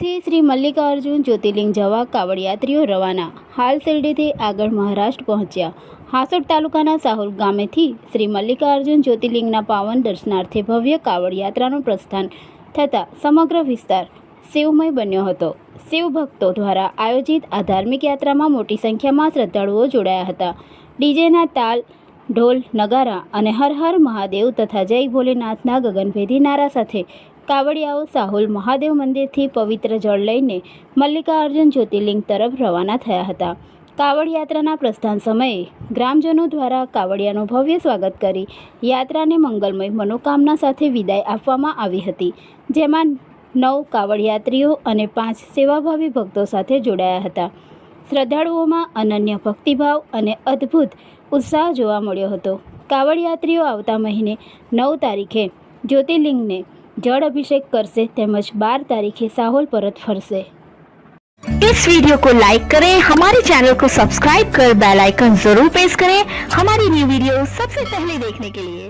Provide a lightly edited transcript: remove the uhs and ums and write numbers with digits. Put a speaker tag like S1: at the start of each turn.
S1: શિરડીથી શ્રી મલ્લિકાર્જુન જ્યોતિર્લિંગ જવા કાવડયાત્રીઓ રવાના। હાલ શિરડીથી આગળ મહારાષ્ટ્ર પહોંચ્યા। હાસોડ તાલુકાના સાહોલ ગામેથી શ્રી મલ્લિકાર્જુન જ્યોતિર્લિંગના પાવન દર્શનાર્થે ભવ્ય કાવડ યાત્રાનું પ્રસ્થાન થતાં સમગ્ર વિસ્તાર શિવમય બન્યો હતો। શિવ ભક્તો દ્વારા આયોજિત આ ધાર્મિક યાત્રામાં મોટી સંખ્યામાં શ્રદ્ધાળુઓ જોડાયા હતા। ડીજેના તાલ, ઢોલ, નગારા અને હર હર મહાદેવ તથા જય ભોલેનાથના ગગનભેદી નારા સાથે કાવડિયાઓ સાહોલ મહાદેવ મંદિરથી પવિત્ર જળ લઈને મલ્લિકાર્જુન જ્યોતિર્લિંગ તરફ રવાના થયા હતા। કાવડ યાત્રાના પ્રસ્થાન સમયે ગ્રામજનો દ્વારા કાવડિયાનું ભવ્ય સ્વાગત કરી યાત્રાને મંગલમય મનોકામના સાથે વિદાય આપવામાં આવી હતી, જેમાં 9 કાવડયાત્રીઓ અને 5 સેવાભાવી ભક્તો સાથે જોડાયા હતા। શ્રદ્ધાળુઓમાં અનન્ય ભક્તિભાવ અને અદ્ભુત ઉત્સાહ જોવા મળ્યો હતો। કાવડયાત્રીઓ આવતા મહિને 9 તારીખે જ્યોતિર્લિંગને जल अभिषेक करसे तेमज 12 तारीखे साहोल परत फरसे।
S2: इस वीडियो को लाइक करें, हमारे चैनल को सब्सक्राइब कर बेल आइकन जरूर प्रेस करें हमारी न्यू वीडियो सबसे पहले देखने के लिए।